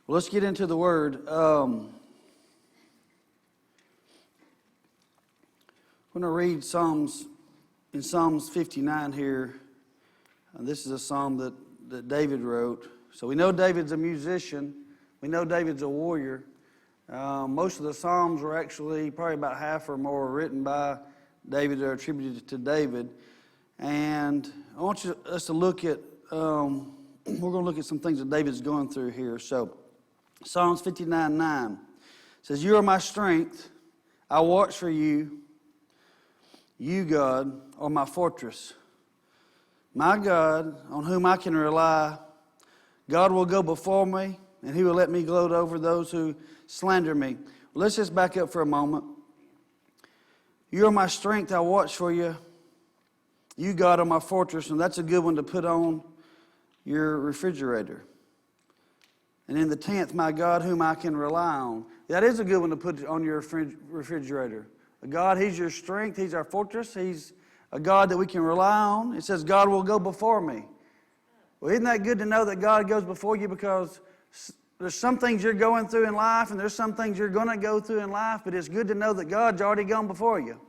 Well, let's get into the Word. I'm going to read Psalms 59 here. This is a psalm that David wrote. So we know David's a musician. We know David's a warrior. Most of the psalms were actually probably about half or more written by David or attributed to David. And I want us to look at, we're going to look at some things that David's going through here. So Psalms 59:9 says, "You are my strength. I watch for you. You, God, are my fortress. My God, on whom I can rely. God will go before me, and he will let me gloat over those who slander me." Well, let's just back up for a moment. You are my strength. I watch for you. You, God, are my fortress. And that's a good one to put on your refrigerator. And in the 10th, my God, whom I can rely on. That is a good one to put on your refrigerator. God, he's your strength. He's our fortress. He's a God that we can rely on. It says, God will go before me. Well, isn't that good to know that God goes before you? Because there's some things you're going through in life, and there's some things you're going to go through in life, but it's good to know that God's already gone before you.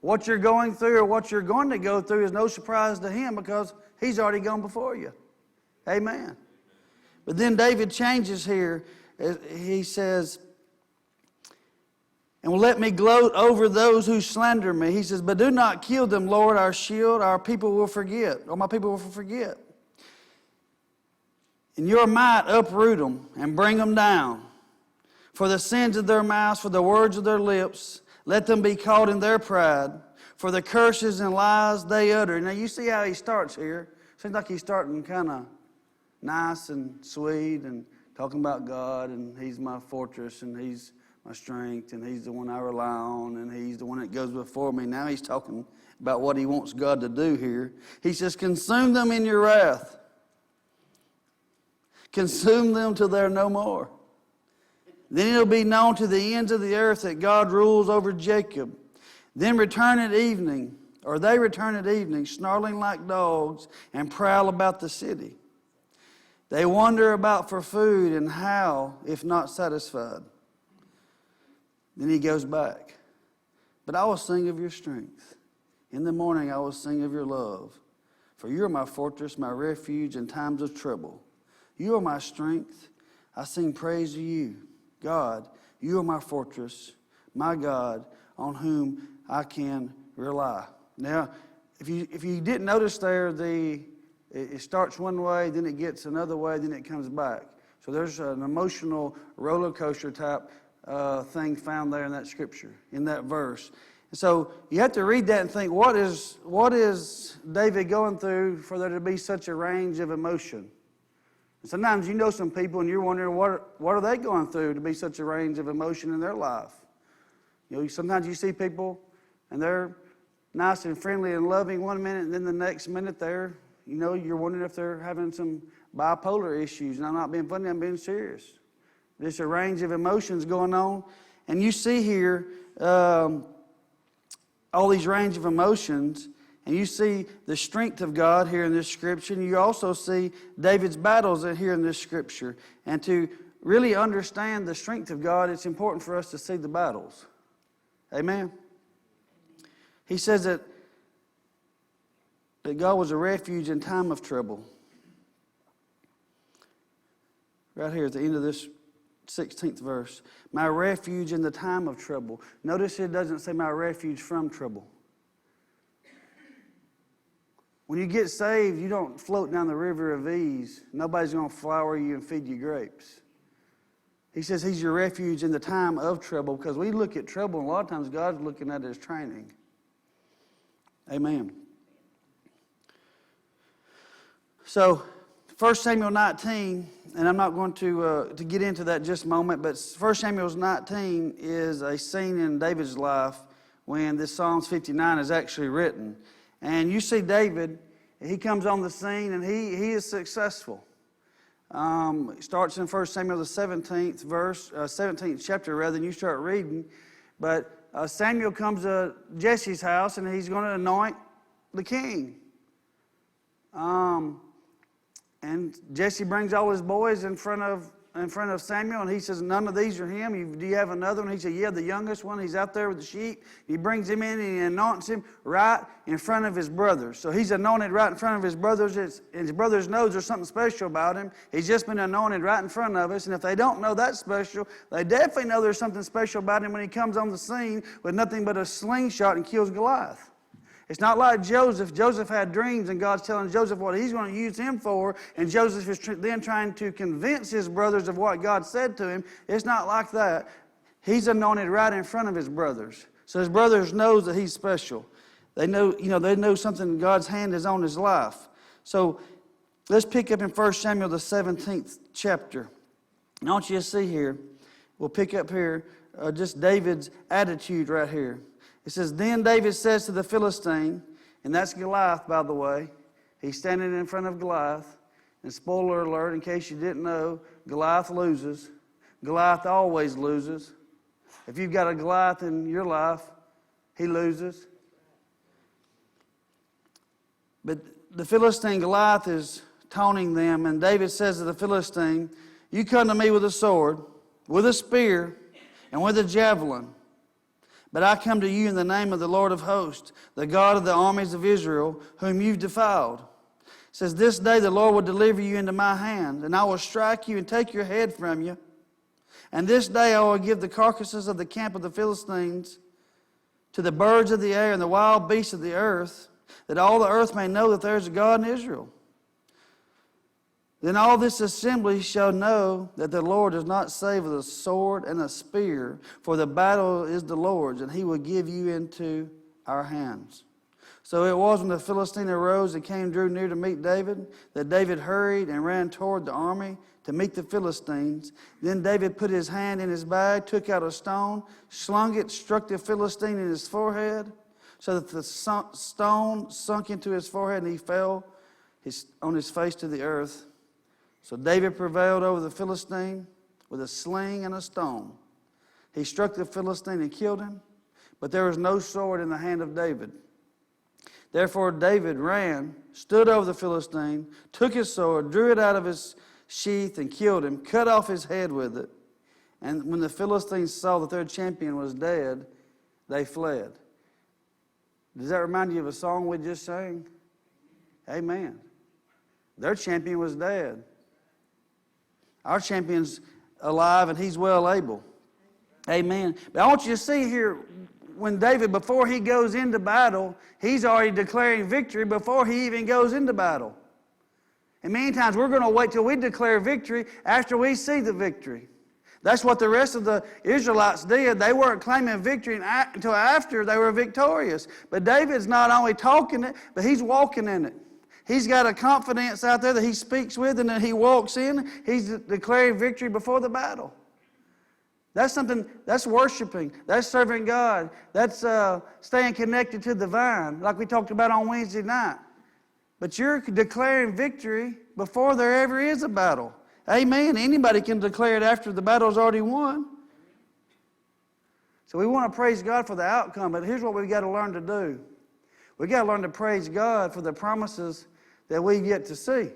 What you're going through or what you're going to go through is no surprise to him because he's already gone before you. Amen. But then David changes here. He says, "And will let me gloat over those who slander me." He says, "But do not kill them, Lord, our shield. Our people will forget, or my people will forget. In your might uproot them and bring them down. For the sins of their mouths, for the words of their lips, let them be caught in their pride. For the curses and lies they utter." Now you see how he starts here. Seems like he's starting kind of nice and sweet and talking about God, and he's my fortress, and he's my strength, and he's the one I rely on, and he's the one that goes before me. Now he's talking about what he wants God to do here. He says, "Consume them in your wrath. Consume them till they're no more. Then it'll be known to the ends of the earth that God rules over Jacob. Then they return at evening, snarling like dogs, and prowl about the city. They wander about for food and howl if not satisfied." Then he goes back. "But I will sing of your strength. In the morning I will sing of your love. For you are my fortress, my refuge in times of trouble. You are my strength. I sing praise to you. God, you are my fortress, my God, on whom I can rely." Now, if you didn't notice there, it starts one way, then it gets another way, then it comes back. So there's an emotional roller coaster type thing found there in that scripture, in that verse. And so you have to read that and think, what is David going through for there to be such a range of emotion? And sometimes you know some people and you're wondering what are they going through to be such a range of emotion in their life. You know, sometimes you see people and they're nice and friendly and loving one minute, and then the next minute you're wondering if they're having some bipolar issues. And I'm not being funny, I'm being serious. There's a range of emotions going on. And you see here all these range of emotions, and you see the strength of God here in this scripture, and you also see David's battles here in this scripture. And to really understand the strength of God, it's important for us to see the battles. Amen? He says that God was a refuge in time of trouble. Right here at the end of this 16th verse. My refuge in the time of trouble. Notice it doesn't say my refuge from trouble. When you get saved, you don't float down the river of ease. Nobody's going to flower you and feed you grapes. He says he's your refuge in the time of trouble, because we look at trouble, and a lot of times God's looking at it as training. Amen. So 1 Samuel 19, and I'm not going to get into that just a moment, but 1 Samuel 19 is a scene in David's life when this Psalms 59 is actually written. And you see David, he comes on the scene, and he is successful. It starts in 1 Samuel the 17th chapter, and you start reading. But Samuel comes to Jesse's house, and he's going to anoint the king. And Jesse brings all his boys in front of in front of Samuel, and he says, none of these are him. Do you have another one? He said, yeah, the youngest one. He's out there with the sheep. He brings him in and he anoints him right in front of his brothers. So he's anointed right in front of his brothers. And his brothers knows there's something special about him. He's just been anointed right in front of us. And if they don't know that's special, they definitely know there's something special about him when he comes on the scene with nothing but a slingshot and kills Goliath. It's not like Joseph. Joseph had dreams, and God's telling Joseph what he's going to use him for, and Joseph is then trying to convince his brothers of what God said to him. It's not like that. He's anointed right in front of his brothers. So his brothers knows that he's special. They know something, God's hand is on his life. So let's pick up in 1 Samuel, the 17th chapter. And I want you to see here, we'll pick up here just David's attitude right here. It says, then David says to the Philistine, and that's Goliath, by the way. He's standing in front of Goliath. And spoiler alert, in case you didn't know, Goliath loses. Goliath always loses. If you've got a Goliath in your life, he loses. But the Philistine Goliath is taunting them, and David says to the Philistine, you come to me with a sword, with a spear, and with a javelin. But I come to you in the name of the Lord of hosts, the God of the armies of Israel, whom you've defiled. It says, this day the Lord will deliver you into my hand, and I will strike you and take your head from you. And this day I will give the carcasses of the camp of the Philistines to the birds of the air and the wild beasts of the earth, that all the earth may know that there is a God in Israel. Then all this assembly shall know that the Lord does not save with a sword and a spear, for the battle is the Lord's, and he will give you into our hands. So it was when the Philistine arose and drew near to meet David, that David hurried and ran toward the army to meet the Philistines. Then David put his hand in his bag, took out a stone, slung it, struck the Philistine in his forehead, so that the stone sunk into his forehead, and he fell on his face to the earth. So David prevailed over the Philistine with a sling and a stone. He struck the Philistine and killed him, but there was no sword in the hand of David. Therefore David ran, stood over the Philistine, took his sword, drew it out of his sheath and killed him, cut off his head with it. And when the Philistines saw that their champion was dead, they fled. Does that remind you of a song we just sang? Amen. Their champion was dead. Our champion's alive and he's well able. Amen. But I want you to see here, when David, before he goes into battle, he's already declaring victory before he even goes into battle. And many times we're going to wait till we declare victory after we see the victory. That's what the rest of the Israelites did. They weren't claiming victory until after they were victorious. But David's not only talking it, but he's walking in it. He's got a confidence out there that he speaks with, and then he walks in. He's declaring victory before the battle. That's something, that's worshiping. That's serving God. That's staying connected to the vine, like we talked about on Wednesday night. But you're declaring victory before there ever is a battle. Amen. Anybody can declare it after the battle's already won. So we want to praise God for the outcome, but here's what we've got to learn to do. We've got to learn to praise God for the promises that we've yet to see.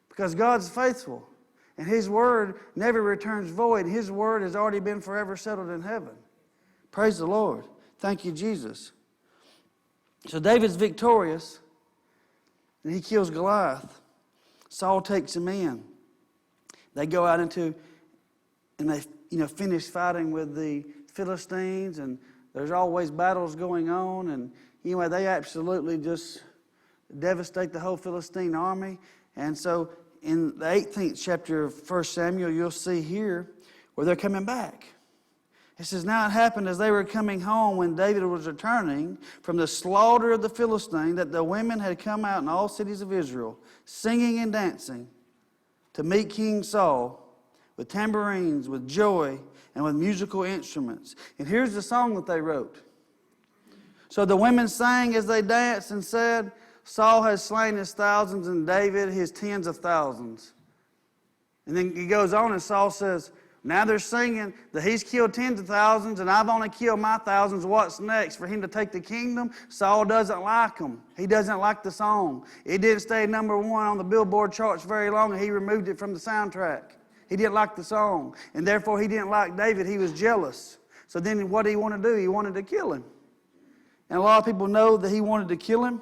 Because God's faithful, and His Word never returns void. His Word has already been forever settled in heaven. Praise the Lord. Thank you, Jesus. So David's victorious, and he kills Goliath. Saul takes him in. They go out and they finish fighting with the Philistines, and there's always battles going on, and anyway, they absolutely just devastate the whole Philistine army. And so in the 18th chapter of 1 Samuel, you'll see here where they're coming back. It says, now it happened as they were coming home when David was returning from the slaughter of the Philistine, that the women had come out in all cities of Israel, singing and dancing to meet King Saul with tambourines, with joy, and with musical instruments. And here's the song that they wrote. So the women sang as they danced and said, Saul has slain his thousands and David his tens of thousands. And then he goes on and Saul says, now they're singing that he's killed tens of thousands and I've only killed my thousands. What's next? For him to take the kingdom? Saul doesn't like them. He doesn't like the song. It didn't stay number one on the Billboard charts very long, and he removed it from the soundtrack. He didn't like the song. And therefore, he didn't like David. He was jealous. So then what did he want to do? He wanted to kill him. And a lot of people know that he wanted to kill him.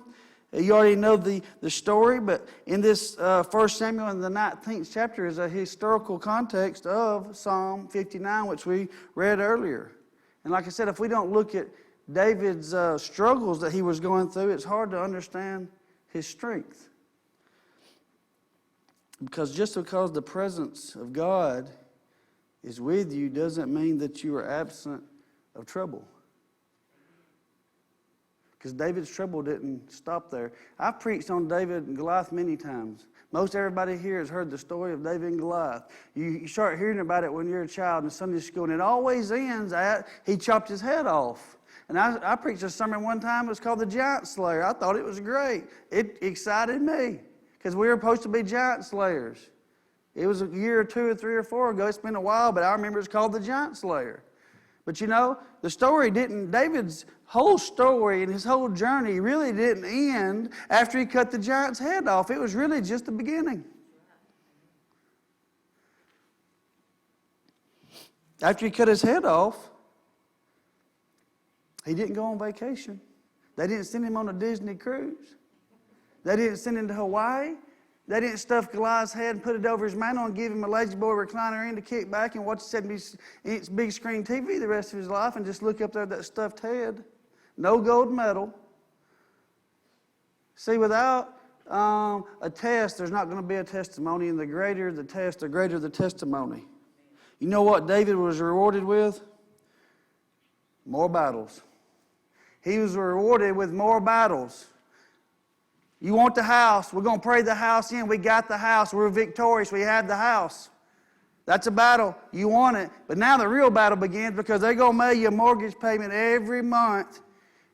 You already know the story, but in this 1 Samuel in the 19th chapter is a historical context of Psalm 59, which we read earlier. And like I said, if we don't look at David's struggles that he was going through, it's hard to understand his strength. Because just because the presence of God is with you doesn't mean that you are absent of trouble. Because David's trouble didn't stop there. I've preached on David and Goliath many times. Most everybody here has heard the story of David and Goliath. You start hearing about it when you're a child in Sunday school, and it always ends at he chopped his head off. And I preached a sermon one time. It was called The Giant Slayer. I thought it was great. It excited me because we were supposed to be giant slayers. It was a year or 2 or 3 or 4 ago. It's been a while, but I remember it's called The Giant Slayer. But you know, the story didn't, David's whole story and his whole journey really didn't end after he cut the giant's head off. It was really just the beginning. After he cut his head off, he didn't go on vacation. They didn't send him on a Disney cruise. They didn't send him to Hawaii. They didn't stuff Goliath's head and put it over his mantle and give him a lazy boy recliner in to kick back and watch 70-inch big screen TV the rest of his life and just look up there at that stuffed head. No gold medal. See, without a test, there's not going to be a testimony, and the greater the test, the greater the testimony. You know what David was rewarded with? More battles. He was rewarded with more battles. You want the house? We're going to pray the house in. We got the house. We're victorious. We have the house. That's a battle. You want it. But now the real battle begins because they're going to mail you a mortgage payment every month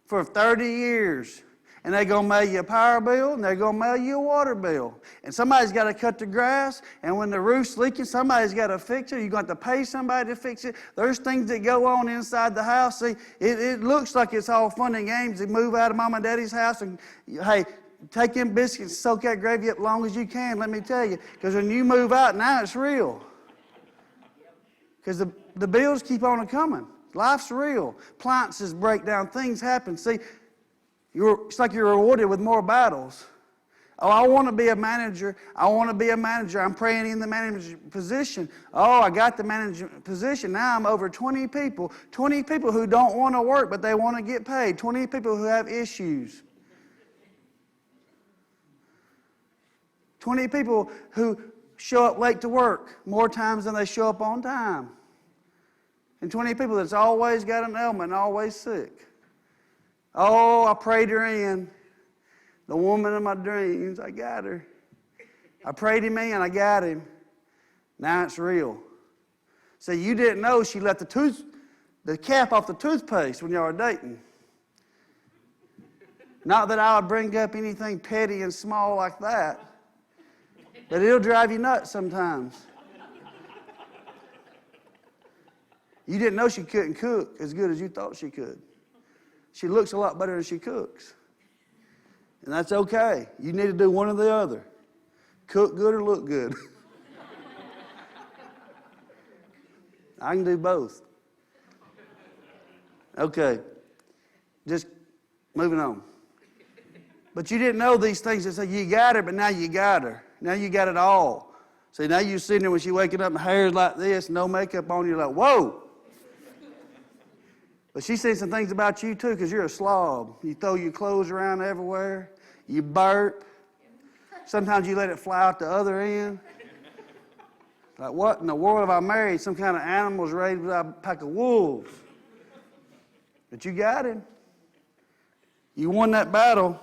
for 30 years. And they're going to mail you a power bill, and they're going to mail you a water bill. And somebody's got to cut the grass, and when the roof's leaking, somebody's got to fix it. You're going to have to pay somebody to fix it. There's things that go on inside the house. See, it looks like it's all fun and games. You move out of mom and daddy's house, and hey, take them biscuits, soak that gravy up as long as you can, let me tell you. Because when you move out, now it's real. Because the bills keep on coming. Life's real. Appliances break down. Things happen. See, it's like you're rewarded with more battles. Oh, I want to be a manager. I want to be a manager. I'm praying in the manager position. Oh, I got the manager position. Now I'm over 20 people. 20 people who don't want to work, but they want to get paid. 20 people who have issues. 20 people who show up late to work more times than they show up on time. And 20 people that's always got an ailment and always sick. Oh, I prayed her in. The woman of my dreams, I got her. I prayed him in, I got him. Now it's real. See, you didn't know she left the cap off the toothpaste when y'all were dating. Not that I would bring up anything petty and small like that. But it'll drive you nuts sometimes. You didn't know she couldn't cook as good as you thought she could. She looks a lot better than she cooks. And that's okay. You need to do one or the other. Cook good or look good. I can do both. Okay. Just moving on. But you didn't know these things that say you got her, but now you got her. Now you got it all. See, now you're sitting there when she's waking up and hair's like this, no makeup on, you're like, whoa. But she's seen some things about you too, because you're a slob. You throw your clothes around everywhere. You burp. Sometimes you let it fly out the other end. Like, what in the world have I married? Some kind of animals raised by a pack of wolves. But you got him. You won that battle.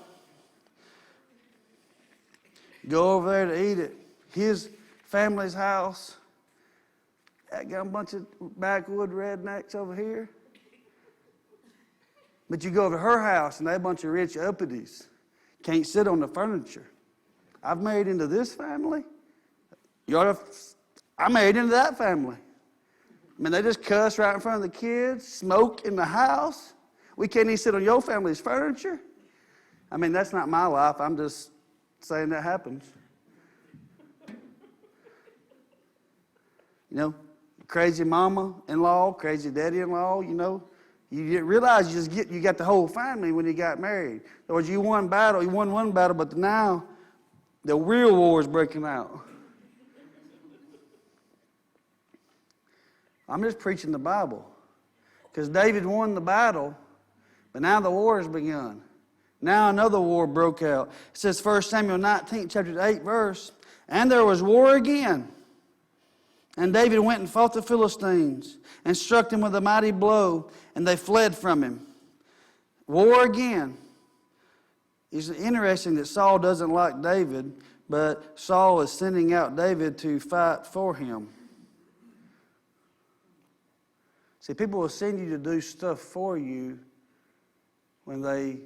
Go over there to eat at his family's house. I got a bunch of backwood rednecks over here. But you go over to her house and they a bunch of rich uppities. Can't sit on the furniture. I've married into this family. I married into that family. I mean, they just cuss right in front of the kids, smoke in the house. We can't even sit on your family's furniture. I mean, that's not my life. I'm just saying that happens. You know, crazy mama-in-law, crazy daddy-in-law, you know. You didn't realize you got the whole family when you got married. In other words, you won one battle, but now the real war is breaking out. I'm just preaching the Bible. Because David won the battle, but now the war has begun. Now another war broke out. It says 1 Samuel 19, chapter 8, verse, and there was war again. And David went and fought the Philistines and struck them with a mighty blow, and they fled from him. War again. It's interesting that Saul doesn't like David, but Saul is sending out David to fight for him. See, people will send you to do stuff for you when they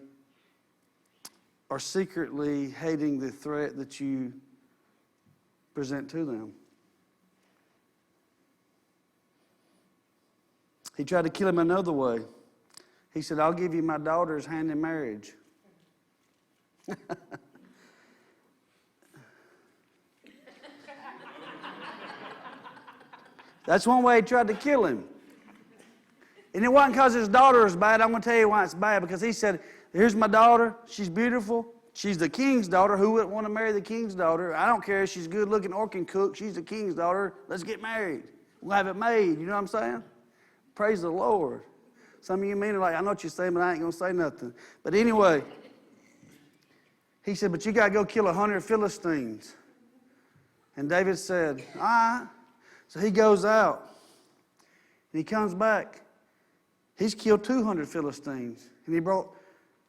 are secretly hating the threat that you present to them. He tried to kill him another way. He said, I'll give you my daughter's hand in marriage. That's one way he tried to kill him. And it wasn't because his daughter was bad. I'm going to tell you why it's bad. Because he said, here's my daughter. She's beautiful. She's the king's daughter. Who wouldn't want to marry the king's daughter? I don't care if she's good looking or can cook. She's the king's daughter. Let's get married. We'll have it made. You know what I'm saying? Praise the Lord. Some of you men are like, I know what you're saying, but I ain't going to say nothing. But anyway, he said, but you got to go kill 100 Philistines. And David said, all right. So he goes out. And he comes back. He's killed 200 Philistines. And he brought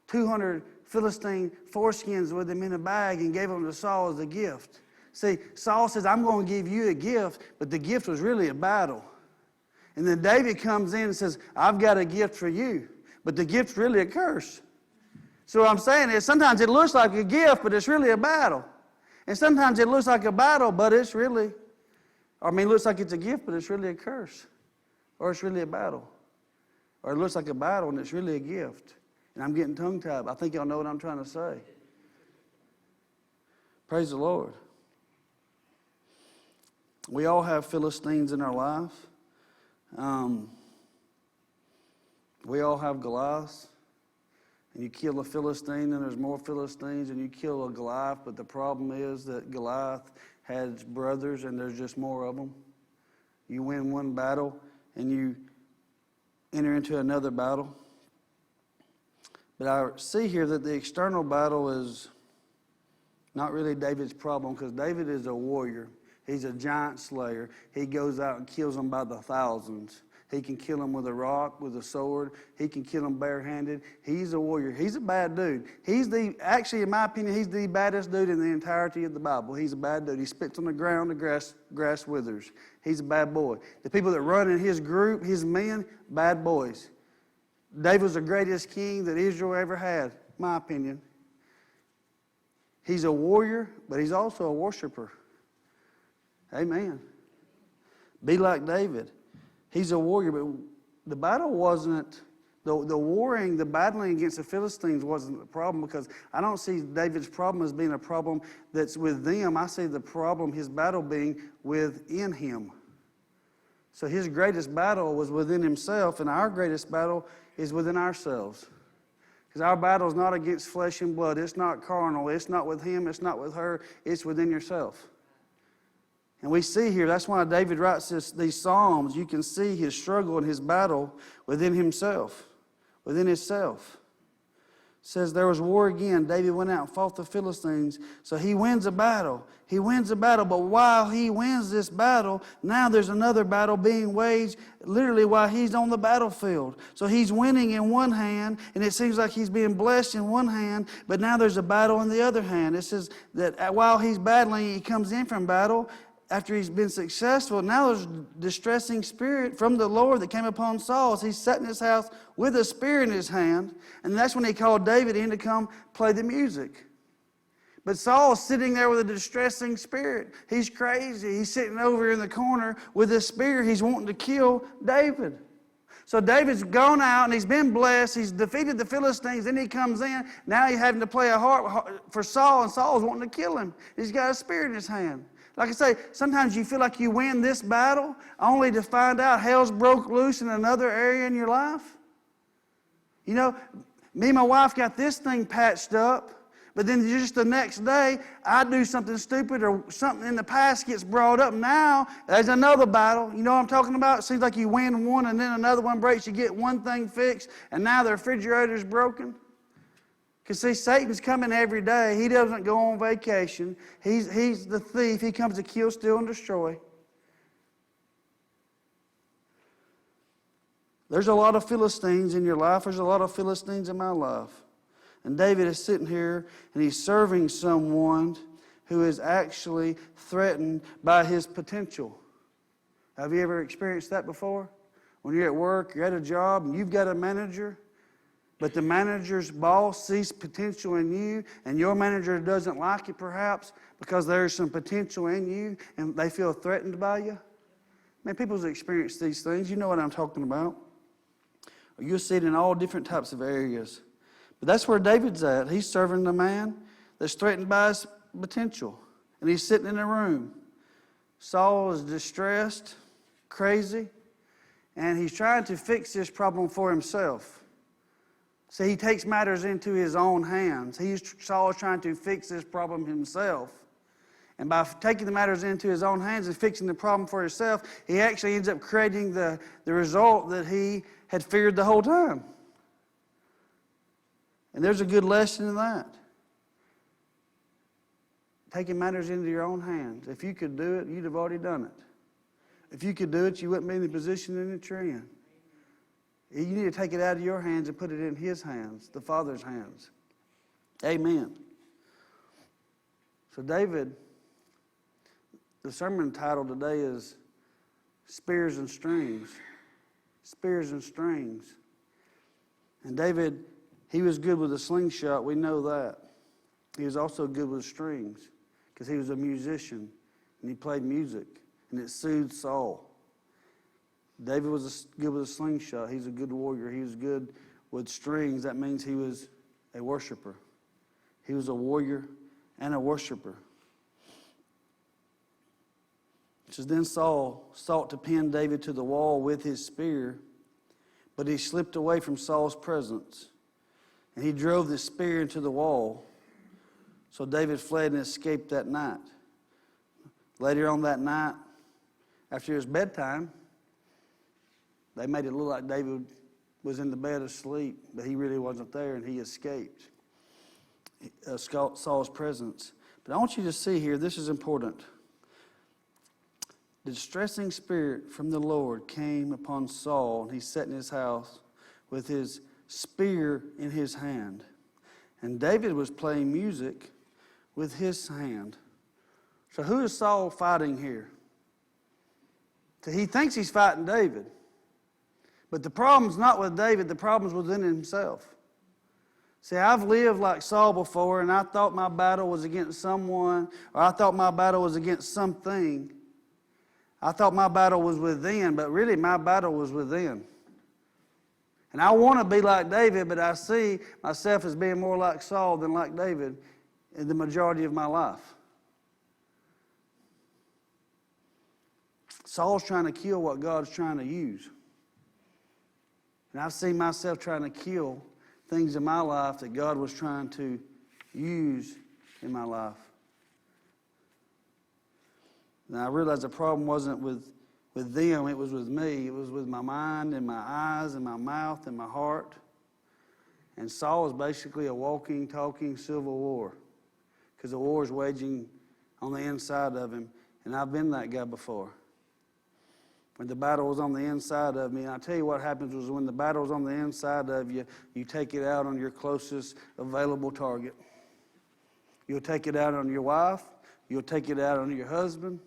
200 Philistine foreskins with him in a bag and gave them to Saul as a gift. See, Saul says, I'm going to give you a gift, but the gift was really a battle. And then David comes in and says, I've got a gift for you, but the gift's really a curse. So what I'm saying is sometimes it looks like a gift, but it's really a battle. And sometimes it looks like a battle, but it's really, it looks like it's a gift, but it's really a curse. Or it's really a battle. Or it looks like a battle and it's really a gift. And I'm getting tongue-tied. I think y'all know what I'm trying to say. Praise the Lord. We all have Philistines in our life. We all have Goliaths. And you kill a Philistine and there's more Philistines, and you kill a Goliath, but the problem is that Goliath has brothers and there's just more of them. You win one battle and you enter into another battle. But I see here that the external battle is not really David's problem, because David is a warrior. He's a giant slayer. He goes out and kills them by the thousands. He can kill them with a rock, with a sword. He can kill them barehanded. He's a warrior. He's a bad dude. Actually, in my opinion, he's the baddest dude in the entirety of the Bible. He's a bad dude. He spits on the ground, the grass withers. He's a bad boy. The people that run in his group, his men, bad boys. David was the greatest king that Israel ever had, in my opinion. He's a warrior, but he's also a worshiper. Amen. Be like David. He's a warrior, but the battle wasn't, the battling against the Philistines wasn't the problem, because I don't see David's problem as being a problem that's with them. I see the problem, his battle, being within him. So his greatest battle was within himself, and our greatest battle is within ourselves. Because our battle is not against flesh and blood. It's not carnal. It's not with him. It's not with her. It's within yourself. And we see here, that's why David writes these Psalms. You can see his struggle and his battle within himself, within himself. It says there was war again. David went out and fought the Philistines. So he wins a battle. He wins a battle. But while he wins this battle, now there's another battle being waged literally while he's on the battlefield. So he's winning in one hand, and it seems like he's being blessed in one hand, but now there's a battle in the other hand. It says that while he's battling, he comes in from battle. After he's been successful, now there's a distressing spirit from the Lord that came upon Saul as he's sat in his house with a spear in his hand. And that's when he called David in to come play the music. But Saul's sitting there with a distressing spirit. He's crazy. He's sitting over in the corner with a spear. He's wanting to kill David. So David's gone out and he's been blessed. He's defeated the Philistines. Then he comes in. Now he's having to play a harp for Saul, and Saul's wanting to kill him. He's got a spear in his hand. Like I say, sometimes you feel like you win this battle only to find out hell's broke loose in another area in your life. You know, me and my wife got this thing patched up, but then just the next day, I do something stupid or something in the past gets brought up. Now, there's another battle. You know what I'm talking about? It seems like you win one and then another one breaks. You get one thing fixed, and now the refrigerator's broken. Because see, Satan's coming every day. He doesn't go on vacation. He's the thief. He comes to kill, steal, and destroy. There's a lot of Philistines in your life. There's a lot of Philistines in my life. And David is sitting here, and he's serving someone who is actually threatened by his potential. Have you ever experienced that before? When you're at work, you're at a job, and you've got a manager, but the manager's boss sees potential in you, and your manager doesn't like it perhaps because there's some potential in you, and they feel threatened by you. Man, people's experienced these things. You know what I'm talking about. You'll see it in all different types of areas. But that's where David's at. He's serving a man that's threatened by his potential, and he's sitting in a room. Saul is distressed, crazy, and he's trying to fix this problem for himself. See, he takes matters into his own hands. Saul is trying to fix this problem himself. And by taking the matters into his own hands and fixing the problem for himself, he actually ends up creating the result that he had feared the whole time. And there's a good lesson in that. Taking matters into your own hands. If you could do it, you'd have already done it. If you could do it, you wouldn't be in the position in that you're in. You need to take it out of your hands and put it in His hands, the Father's hands. Amen. So David, the sermon title today is Spears and Strings. Spears and Strings. And David, he was good with a slingshot, we know that. He was also good with strings because he was a musician and he played music and it soothed Saul. David was good with a slingshot. He's a good warrior. He was good with strings. That means he was a worshiper. He was a warrior and a worshiper. It says, then Saul sought to pin David to the wall with his spear, but he slipped away from Saul's presence, and he drove the spear into the wall. So David fled and escaped that night. Later on that night, after his bedtime, they made it look like David was in the bed asleep, but he really wasn't there, and he escaped Saul's presence. But I want you to see here, this is important. The distressing spirit from the Lord came upon Saul, and he sat in his house with his spear in his hand. And David was playing music with his hand. So who is Saul fighting here? So he thinks he's fighting David. But the problem's not with David, the problem's within himself. See, I've lived like Saul before, and I thought my battle was against someone, or I thought my battle was against something. I thought my battle was within, but really my battle was within. And I want to be like David, but I see myself as being more like Saul than like David in the majority of my life. Saul's trying to kill what God's trying to use. And I've seen myself trying to kill things in my life that God was trying to use in my life. And I realized the problem wasn't with them, it was with me. It was with my mind and my eyes and my mouth and my heart. And Saul was basically a walking, talking civil war. Because the war is waging on the inside of him. And I've been that guy before. When the battle was on the inside of me, and I tell you what happens was when the battle's on the inside of you, you take it out on your closest available target. You'll take it out on your wife. You'll take it out on your husband.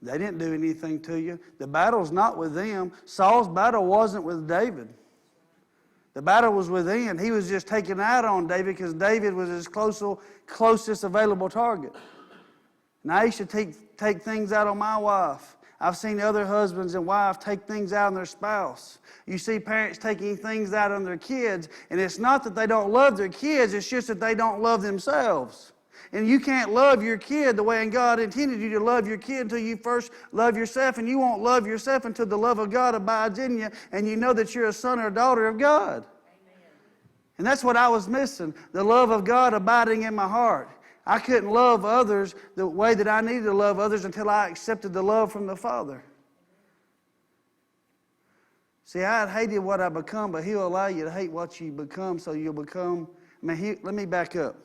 They didn't do anything to you. The battle's not with them. Saul's battle wasn't with David. The battle was within. He was just taking out on David because David was his closest available target. And I used to take things out on my wife. I've seen other husbands and wives take things out on their spouse. You see parents taking things out on their kids, and it's not that they don't love their kids, it's just that they don't love themselves. And you can't love your kid the way God intended you to love your kid until you first love yourself. And you won't love yourself until the love of God abides in you and you know that you're a son or a daughter of God. Amen. And that's what I was missing, the love of God abiding in my heart. I couldn't love others the way that I needed to love others until I accepted the love from the Father. See, I had hated what I become, but He'll allow you to hate what you become so you'll become. Let me back up.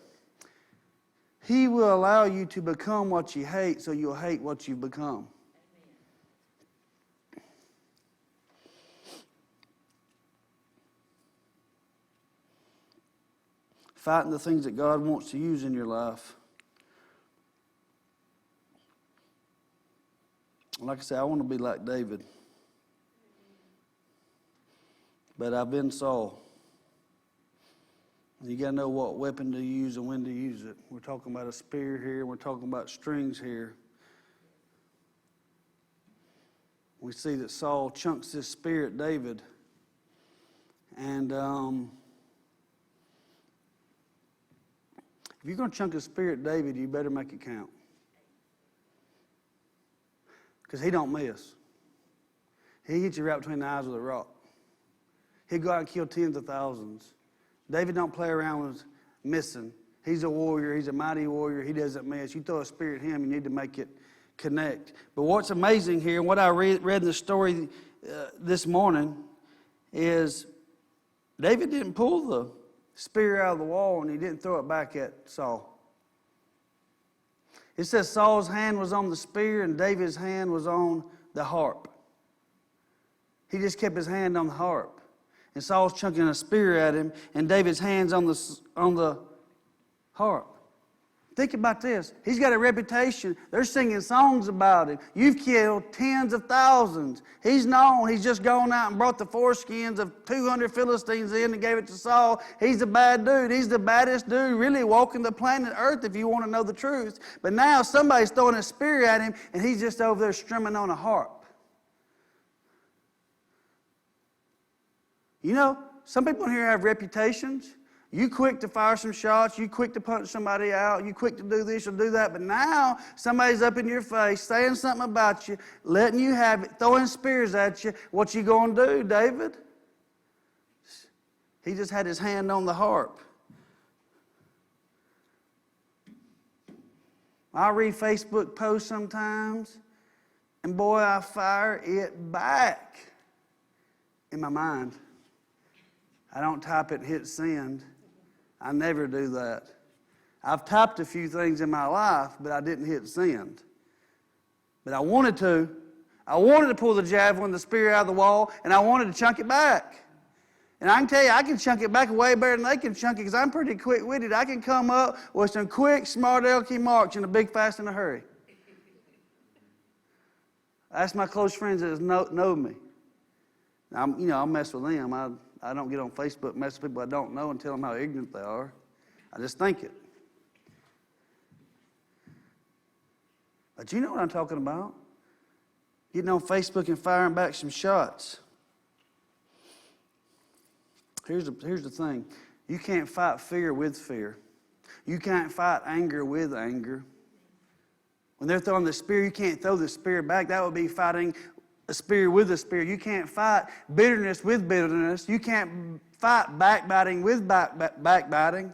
He will allow you to become what you hate so you'll hate what you've become. Fighting the things that God wants to use in your life. Like I said, I want to be like David. But I've been Saul. You got to know what weapon to use and when to use it. We're talking about a spear here. We're talking about strings here. We see that Saul chunks this spear at David. And if you're going to chunk a spear at David, you better make it count. Because he don't miss. He hits you right between the eyes with a rock. He'll go out and kill tens of thousands. David don't play around with missing. He's a warrior. He's a mighty warrior. He doesn't miss. You throw a spear at him, you need to make it connect. But what's amazing here, and what I read in the story this morning, is David didn't pull the spear out of the wall and he didn't throw it back at Saul. It says Saul's hand was on the spear and David's hand was on the harp. He just kept his hand on the harp. And Saul's chunking a spear at him, and David's hand's on the harp. Think about this. He's got a reputation. They're singing songs about him. You've killed tens of thousands. He's known. He's just gone out and brought the foreskins of 200 Philistines in and gave it to Saul. He's a bad dude. He's the baddest dude really walking the planet Earth if you want to know the truth. But now somebody's throwing a spear at him, and he's just over there strumming on a harp. You know, some people in here have reputations. You quick to fire some shots. You quick to punch somebody out. You quick to do this or do that. But now somebody's up in your face saying something about you, letting you have it, throwing spears at you. What you going to do, David? He just had his hand on the harp. I read Facebook posts sometimes, and boy, I fire it back in my mind. I don't type it and hit send. I never do that. I've typed a few things in my life, but I didn't hit send. But I wanted to. I wanted to pull the javelin, the spear out of the wall, and I wanted to chunk it back. And I can tell you, I can chunk it back way better than they can chunk it because I'm pretty quick-witted. I can come up with some quick, smart alecky marks in a big, fast, and a hurry. That's my close friends that know me. I'll mess with them. I don't get on Facebook and mess with people I don't know and tell them how ignorant they are. I just think it. But you know what I'm talking about. Getting on Facebook and firing back some shots. Here's the thing. You can't fight fear with fear. You can't fight anger with anger. When they're throwing the spear, you can't throw the spear back. That would be fighting a spear with a spear. You can't fight bitterness with bitterness. You can't fight backbiting with backbiting.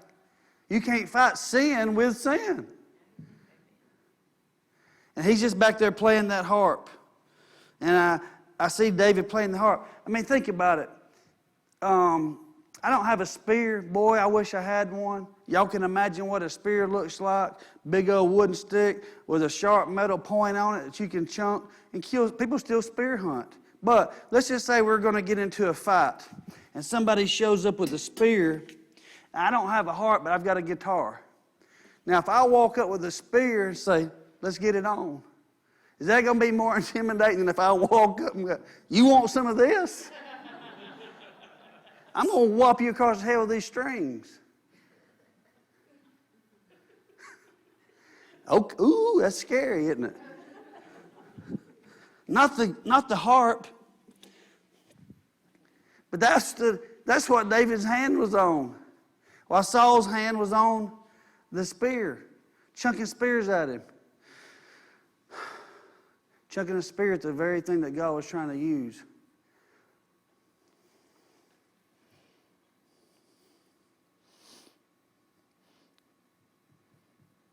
You can't fight sin with sin. And he's just back there playing that harp. And I see David playing the harp. I mean, think about it. I don't have a spear. Boy, I wish I had one. Y'all can imagine what a spear looks like. Big old wooden stick with a sharp metal point on it that you can chunk and kill. People still spear hunt. But let's just say we're going to get into a fight and somebody shows up with a spear. I don't have a harp, but I've got a guitar. Now, if I walk up with a spear and say, let's get it on, is that going to be more intimidating than if I walk up and go, you want some of this? I'm going to whop you across the head with these strings. Oh, ooh, that's scary, isn't it? Not the harp, but that's what David's hand was on, while Saul's hand was on the spear. chunking spears at him. Chunking a spear at the very thing that God was trying to use.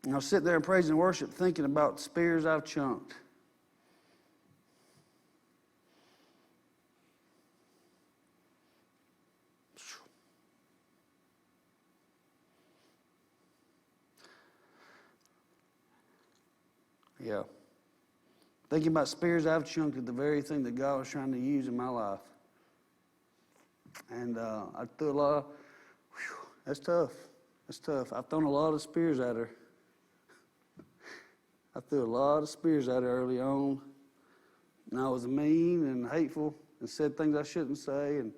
And I'll sit there and praise and worship thinking about spears I've chunked. Yeah. Thinking about spears I've chunked at the very thing that God was trying to use in my life. And I threw a lot of, that's tough. That's tough. I've thrown a lot of spears at her. I threw a lot of spears at her early on. And I was mean and hateful and said things I shouldn't say and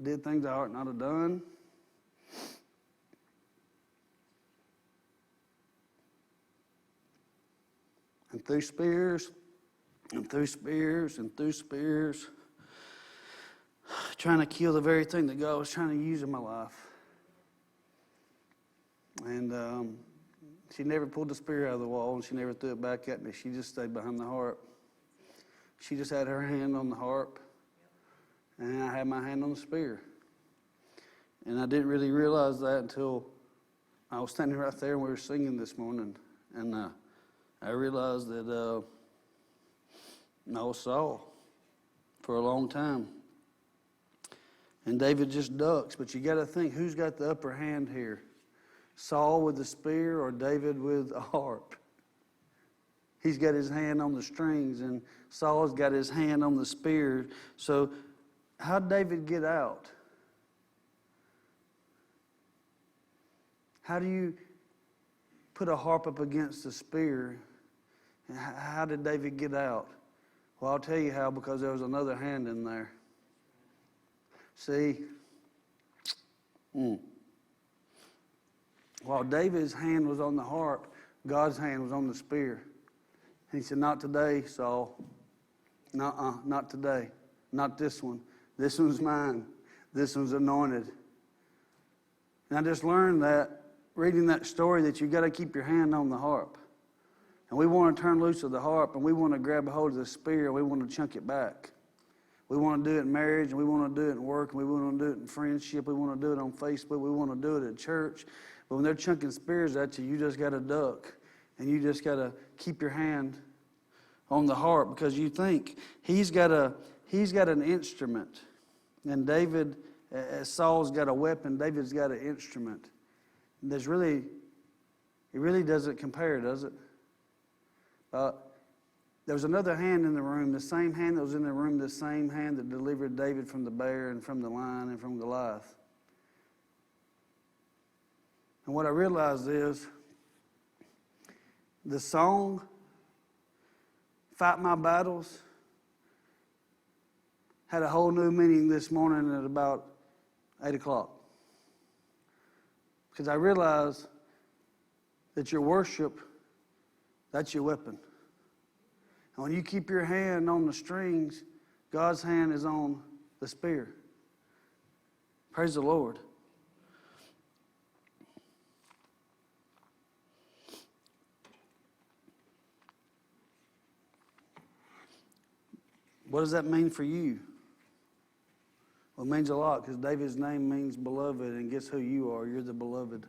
did things I ought not have done. And threw spears, and threw spears, and threw spears, trying to kill the very thing that God was trying to use in my life. And she never pulled the spear out of the wall, and she never threw it back at me. She just stayed behind the harp. She just had her hand on the harp, and I had my hand on the spear. And I didn't really realize that until I was standing right there and we were singing this morning. And I realized that I was Saul for a long time. And David just ducks, but you got to think, who's got the upper hand here? Saul with the spear or David with a harp? He's got his hand on the strings, and Saul's got his hand on the spear. So how'd David get out? How do you put a harp up against a spear? How did David get out? Well, I'll tell you how, because there was another hand in there. See? While David's hand was on the harp, God's hand was on the spear. And he said, not today, Saul. Not today. Not this one. This one's mine. This one's anointed. And I just learned that, reading that story, that you've got to keep your hand on the harp. And we want to turn loose of the harp, and we want to grab a hold of the spear, and we want to chunk it back. We want to do it in marriage, and we want to do it in work, and we want to do it in friendship. We want to do it on Facebook. We want to do it at church. But when they're chunking spears at you, you just got to duck, and you just got to keep your hand on the harp, because you think he's got an instrument, and David, as Saul's got a weapon, David's got an instrument. It really doesn't compare, does it? There was another hand in the room, the same hand that was in the room, the same hand that delivered David from the bear and from the lion and from Goliath. And what I realized is the song, Fight My Battles, had a whole new meaning this morning at about 8 o'clock. Because I realized that your worship, that's your weapon. And when you keep your hand on the strings, God's hand is on the spear. Praise the Lord. What does that mean for you? Well, it means a lot, because David's name means beloved, and guess who you are? You're the beloved.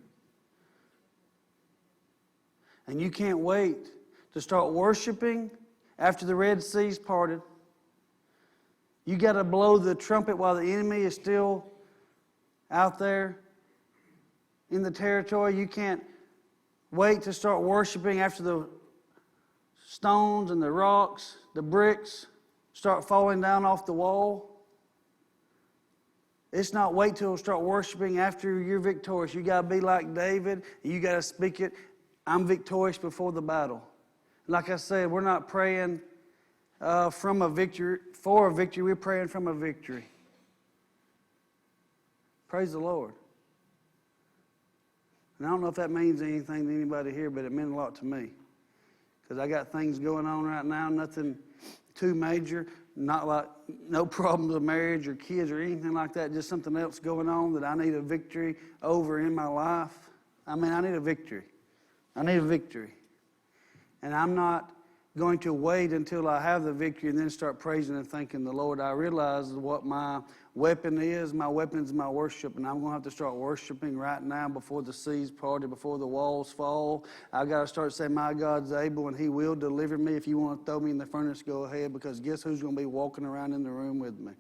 And you can't wait to start worshiping after the Red Sea's parted. You got to blow the trumpet while the enemy is still out there in the territory. You can't wait to start worshiping after the stones and the rocks, the bricks start falling down off the wall. It's not wait till start worshiping after you're victorious. You got to be like David. You got to speak it. I'm victorious before the battle. Like I said, we're not praying from a victory, for a victory. We're praying from a victory. Praise the Lord. And I don't know if that means anything to anybody here, but it meant a lot to me. Because I got things going on right now, nothing too major, not like no problems with marriage or kids or anything like that, just something else going on that I need a victory over in my life. I mean, I need a victory. I need a victory. And I'm not going to wait until I have the victory and then start praising and thanking the Lord. I realize what my weapon is. My weapon is my worship, and I'm going to have to start worshiping right now before the seas part, before the walls fall. I've got to start saying, my God's able, and He will deliver me. If you want to throw me in the furnace, go ahead, because guess who's going to be walking around in the room with me? Amen.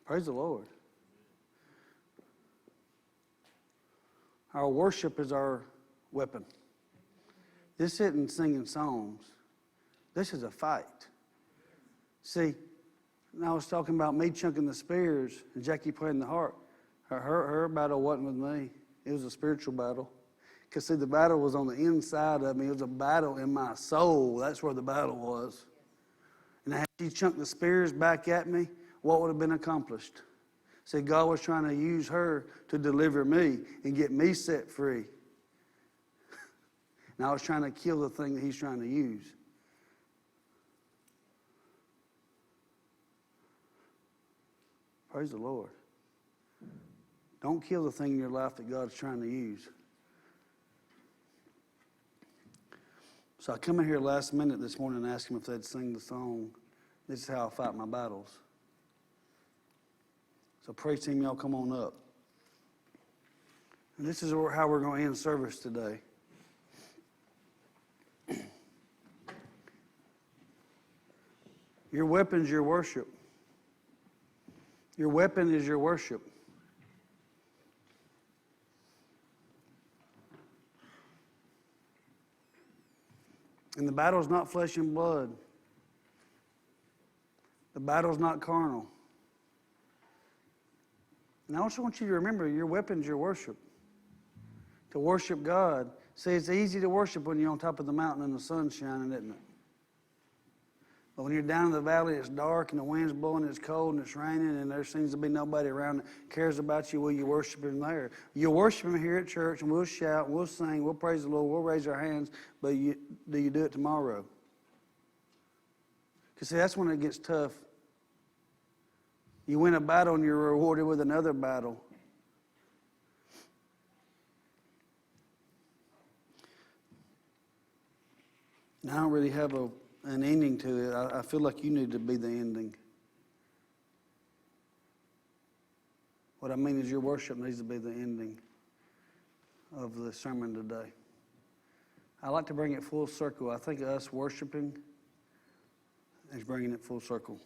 Praise the Lord. Our worship is our weapon. This isn't singing songs. This is a fight. See, I was talking about me chunking the spears and Jackie playing the harp. Her battle wasn't with me. It was a spiritual battle. Because, see, the battle was on the inside of me. It was a battle in my soul. That's where the battle was. And had she chunked the spears back at me, what would have been accomplished? See, God was trying to use her to deliver me and get me set free. And I was trying to kill the thing that He's trying to use. Praise the Lord. Don't kill the thing in your life that God's trying to use. So I come in here last minute this morning and asked them if they'd sing the song, "This is how I fight my battles." So praise team, y'all come on up. And this is how we're going to end service today. Your weapon's your worship. Your weapon is your worship. And the battle's not flesh and blood. The battle's not carnal. And I also want you to remember, your weapon's your worship. To worship God. See, it's easy to worship when you're on top of the mountain and the sun's shining, isn't it? But when you're down in the valley, it's dark and the wind's blowing, it's cold and it's raining, and there seems to be nobody around that cares about you. Will you worship Him there? You worship Him here at church, and we'll shout, we'll sing, we'll praise the Lord, we'll raise our hands, but do you do it tomorrow? Because, see, that's when it gets tough. You win a battle and you're rewarded with another battle. And I don't really have an ending to it. I feel like you need to be the ending. What I mean is your worship needs to be the ending of the sermon today. I like to bring it full circle. I think us worshiping is bringing it full circle.